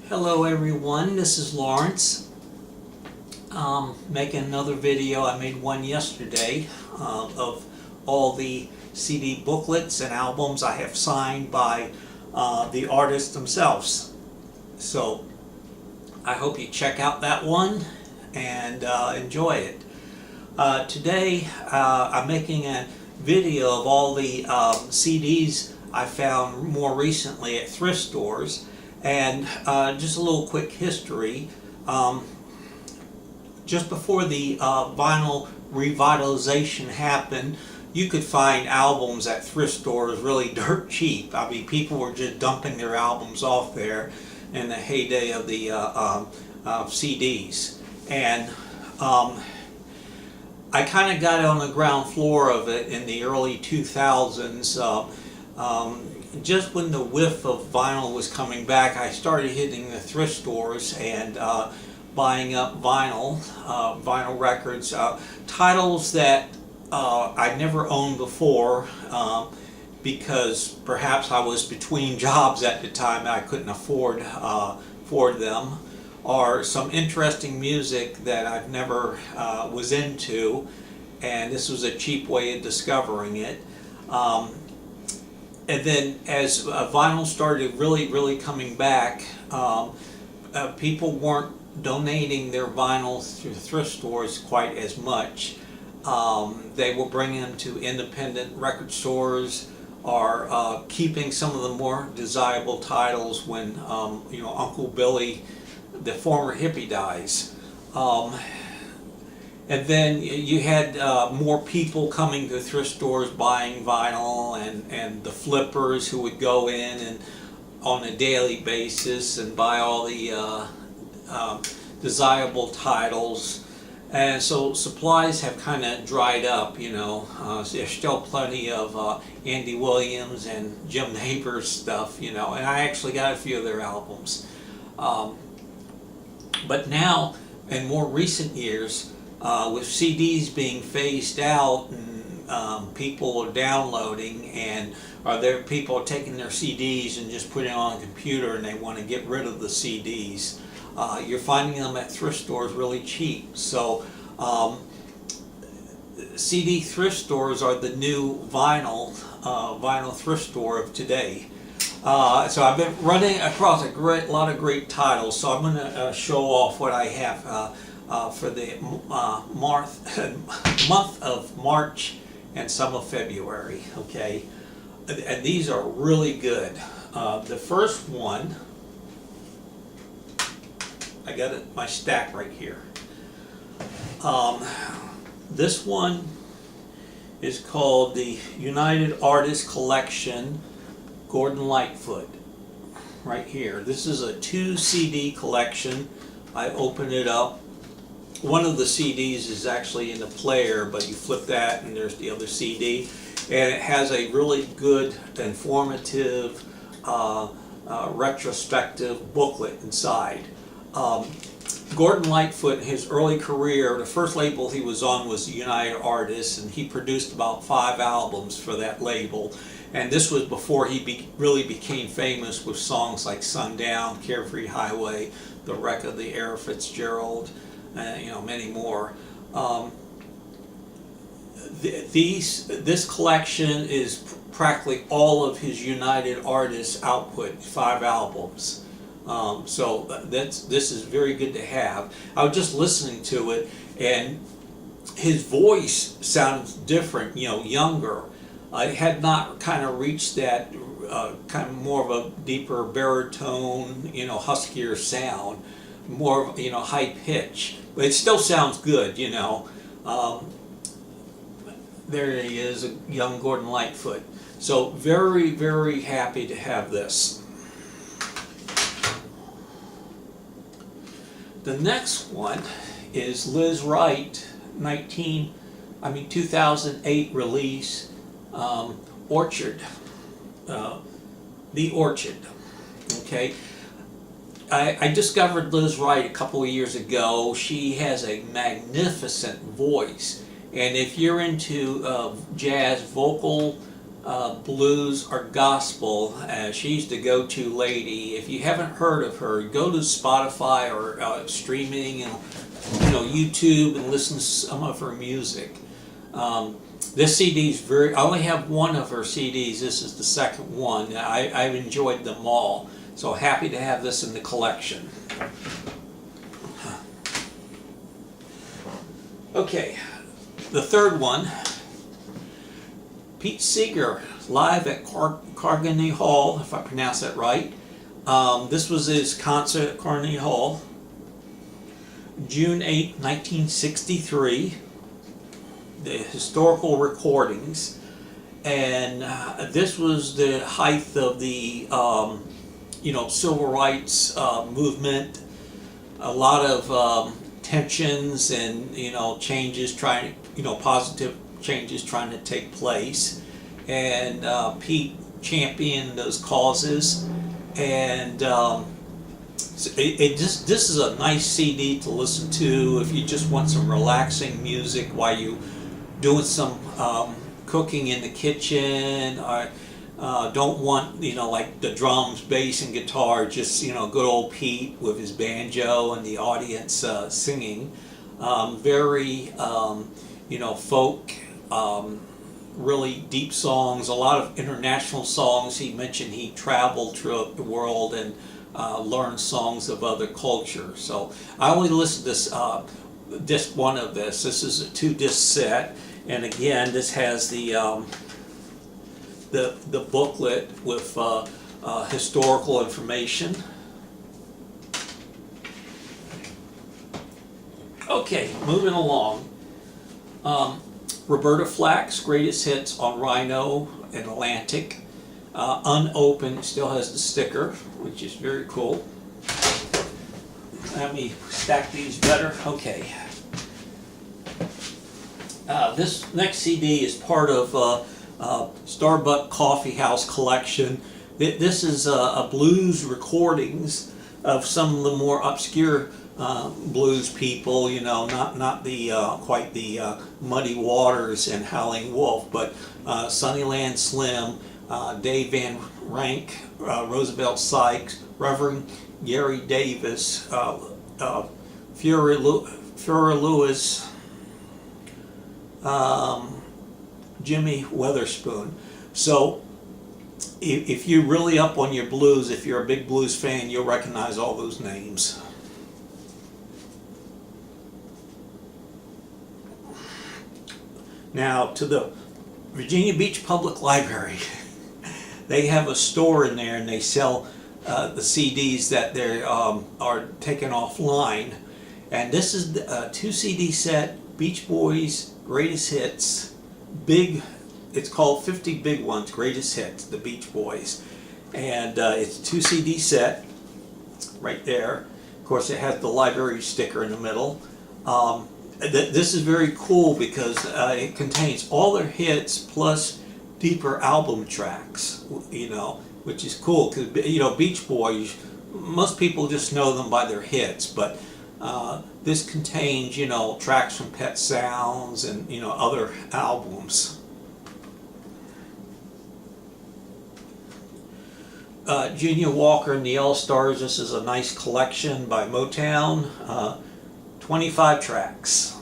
Hello everyone, this is Lawrence. Making another video. I made one yesterday of all the CD booklets and albums I have signed by the artists themselves. So I hope you check out that one and enjoy it. Today I'm making a video of all the CDs I found more recently at thrift stores. And just a little quick history. Just before the vinyl revitalization happened, you could find albums at thrift stores really dirt cheap. I mean, people were just dumping their albums off there in the heyday of the CDs. And I kind of got on the ground floor of it in the early 2000s. Just when the whiff of vinyl was coming back, I started hitting the thrift stores and buying up vinyl records, titles that I'd never owned before because perhaps I was between jobs at the time and I couldn't afford them, or some interesting music that I've never was into, and this was a cheap way of discovering it. And then as vinyl started really coming back, people weren't donating their vinyl through thrift stores quite as much. They were bringing them to independent record stores, or keeping some of the more desirable titles when Uncle Billy, the former hippie, dies. And then you had more people coming to thrift stores buying vinyl, and the flippers who would go in and on a daily basis and buy all the desirable titles. And so supplies have kind of dried up, there's still plenty of Andy Williams and Jim Nabors stuff, and I actually got a few of their albums. But now, in more recent years, with CDs being phased out and people are downloading, and there people are taking their CDs and just putting it on a computer, and they want to get rid of the CDs. You're finding them at thrift stores really cheap. So CD thrift stores are the new vinyl thrift store of today. So I've been running across a lot of great titles, so I'm going to show off what I have for the month of March and some of February. Okay, and these are really good. The first one, I got it, my stack right here. This one is called the United Artists Collection, Gordon Lightfoot, right here. This is a 2 CD collection. I open it up. One of the CDs is actually in the player, but you flip that and there's the other CD, and it has a really good, informative, retrospective booklet inside. Gordon Lightfoot, in his early career, the first label he was on was United Artists, and he produced about 5 albums for that label. And this was before he really became famous with songs like Sundown, Carefree Highway, The Wreck of the Air Fitzgerald, many more. This collection is practically all of his United Artists output, 5 albums. So this is very good to have. I was just listening to it, and his voice sounds different, younger. It had not kind of reached that kind of more of a deeper baritone, huskier sound, more of, high pitch. But it still sounds good, There he is, a young Gordon Lightfoot. So very happy to have this. The next one is Liz Wright, 2008 release, Orchard, The Orchard. Okay. I discovered Liz Wright a couple of years ago. She has a magnificent voice, and if you're into jazz vocal blues or gospel. She's the go-to lady. If you haven't heard of her, go to Spotify or streaming and YouTube and listen to some of her music. This CD is I only have one of her CDs. This is the second one. I've enjoyed them all, so happy to have this in the collection. Okay, the third one, Pete Seeger, live at Carnegie Hall, if I pronounce that right. This was his concert at Carnegie Hall, June 8, 1963. The historical recordings, and this was the height of the civil rights movement. A lot of tensions and changes positive changes trying to take place, and Pete championed those causes, and this is a nice CD to listen to if you just want some relaxing music while you doing some cooking in the kitchen, or don't want like the drums, bass, and guitar. Just good old Pete with his banjo and the audience singing. Very folk, really deep songs. A lot of international songs. He mentioned he traveled throughout the world and learned songs of other cultures. So I only listened to this disc one of this. This is a 2-disc set, and again, this has the booklet with historical information. Okay, moving along. Roberta Flack's greatest hits on Rhino and Atlantic. Unopened, still has the sticker, which is very cool. Let me stack these better. Okay. This next CD is part of Starbucks Coffee House collection. This is a blues recordings of some of the more obscure blues people. Not the quite the Muddy Waters and Howling Wolf, but Sunnyland Slim, Dave Van Rank, Roosevelt Sykes, Reverend Gary Davis, Fury Lewis, Jimmy Weatherspoon. So if you're really up on your blues, if you're a big blues fan, you'll recognize all those names. Now to the Virginia Beach Public Library. They have a store in there and they sell the CDs that they are taken offline. And this is a 2 CD set, Beach Boys Greatest Hits, it's called 50 Big Ones, Greatest Hits, the Beach Boys. And it's a 2 CD set right there. Of course, it has the library sticker in the middle. This is very cool because it contains all their hits plus deeper album tracks, which is cool because Beach Boys, most people just know them by their hits, but this contains tracks from Pet Sounds and other albums. Junior Walker and the All-Stars. This is a nice collection by Motown. 25 tracks.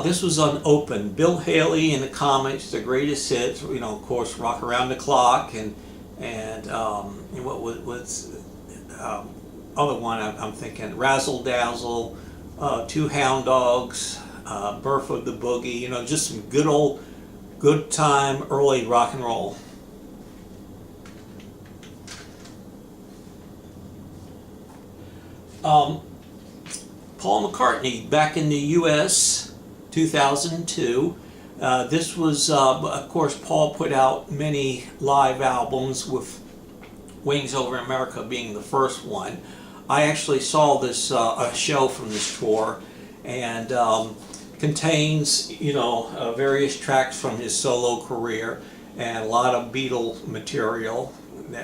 This was unopened. Bill Haley and the Comets, the greatest hits. Of course, Rock Around the Clock and what was other one I'm thinking, Razzle Dazzle, Two Hound Dogs, Birth of the Boogie. Just some good time early rock and roll. Paul McCartney, back in the U.S., 2002. This was, of course, Paul put out many live albums, with Wings Over America being the first one. I actually saw this a show from this tour, and contains various tracks from his solo career and a lot of Beatle material,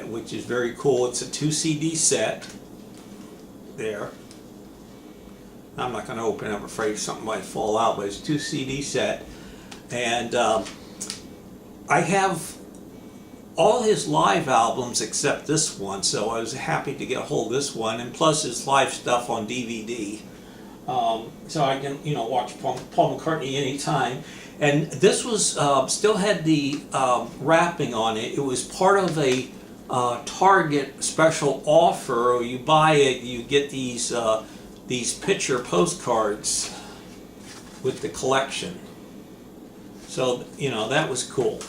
which is very cool. It's a 2 CD set there. I'm not going to open it. I'm afraid something might fall out, but it's a 2 CD set. And I have all his live albums except this one, so I was happy to get a hold of this one, and plus his live stuff on DVD. So I can, watch Paul McCartney anytime. And this was still had the wrapping on it. It was part of a Target special offer. You buy it, you get these picture postcards with the collection. So that was cool.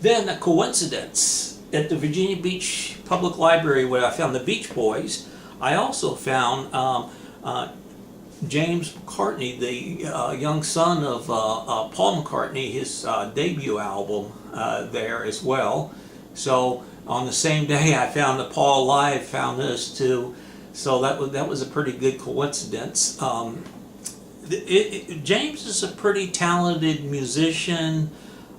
Then a coincidence, at the Virginia Beach Public Library where I found the Beach Boys, I also found James McCartney, the young son of Paul McCartney, his debut album there as well. So on the same day I found the Paul Live, found this too. So that was a pretty good coincidence. James is a pretty talented musician,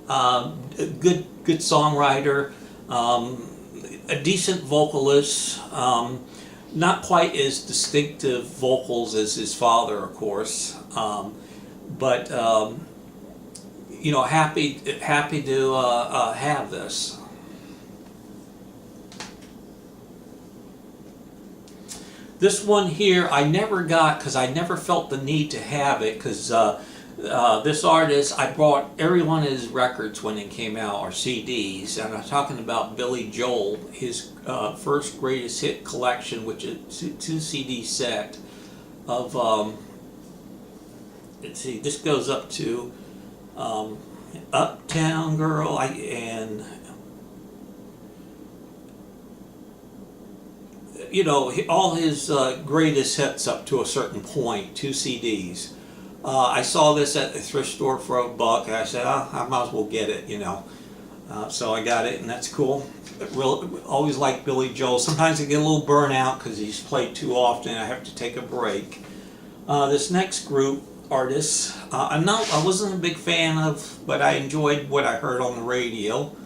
good songwriter, a decent vocalist. Not quite as distinctive vocals as his father, of course, but happy to have this. This one here I never got because I never felt the need to have it, because this artist, I bought every one of his records when it came out, or CDs, and I'm talking about Billy Joel, his first greatest hit collection, which is a 2 CD set of, let's see, this goes up to Uptown Girl, and all his greatest hits up to a certain point, 2 CDs. I saw this at the thrift store for $1, and I said, I might as well get it, so I got it, and that's cool. Always like Billy Joel. Sometimes I get a little burnout because he's played too often. I have to take a break. This next group, artists, I wasn't a big fan of, but I enjoyed what I heard on the radio.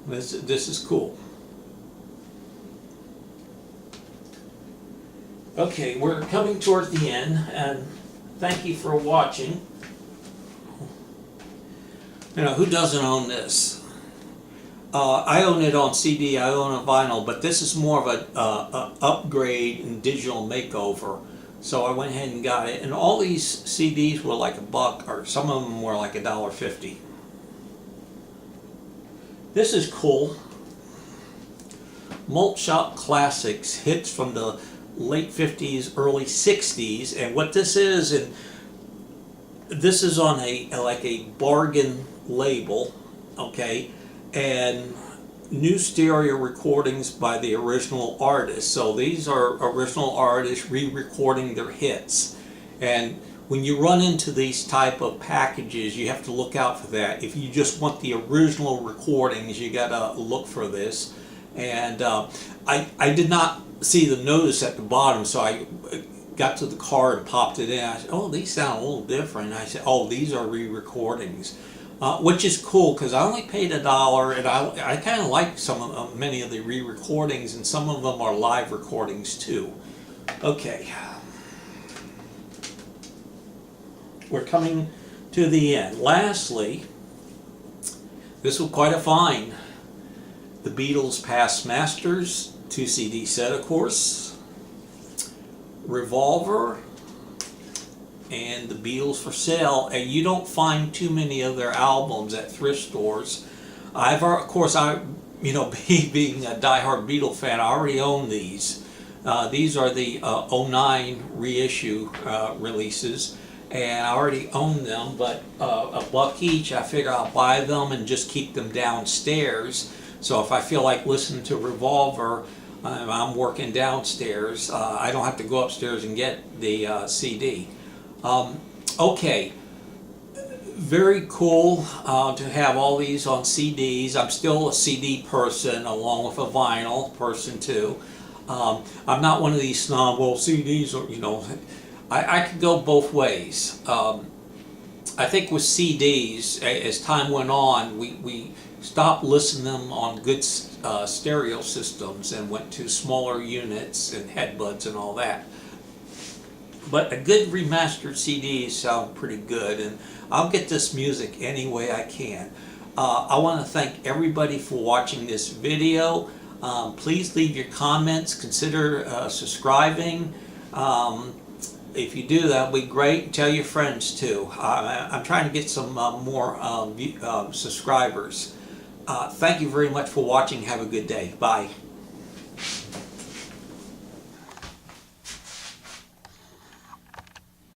This is cool. Okay, we're coming towards the end, and thank you for watching. Who doesn't own this? I own it on CD, I own a vinyl, but this is more of a upgrade and digital makeover. So I went ahead and got it, and all these CDs were like $1, or some of them were like $1.50. This is cool. Malt Shop Classics, hits from the late 50s, early 60s, and what this is, and this is on a bargain label, okay, and new stereo recordings by the original artists. So these are original artists re-recording their hits, and when you run into these type of packages, you have to look out for that. If you just want the original recordings, you gotta look for this. And I did not see the notice at the bottom, so I got to the car and popped it in. I said, oh, these sound a little different. I said, oh, these are re-recordings, which is cool because I only paid $1, and I kind of like many of the re-recordings, and some of them are live recordings too. Okay, we're coming to the end. Lastly, this was quite a find. The Beatles Past Masters, 2 CD set, of course. Revolver, and the Beatles for Sale. And you don't find too many of their albums at thrift stores. Of course, being a diehard Beatle fan, I already own these. These are the 09 reissue releases, and I already own them, but $1 each. I figure I'll buy them and just keep them downstairs. So if I feel like listening to Revolver, I'm working downstairs, I don't have to go upstairs and get the CD. Okay, very cool to have all these on CDs. I'm still a CD person along with a vinyl person too. I'm not one of these snob, well, CDs are, I could go both ways. I think with CDs, as time went on, we stopped listening to them on good stereo systems and went to smaller units and headbuds and all that. But a good remastered CD sound pretty good, and I'll get this music any way I can. I want to thank everybody for watching this video. Please leave your comments, consider subscribing. If you do, that would be great. Tell your friends too. I'm trying to get some more subscribers. Thank you very much for watching. Have a good day. Bye.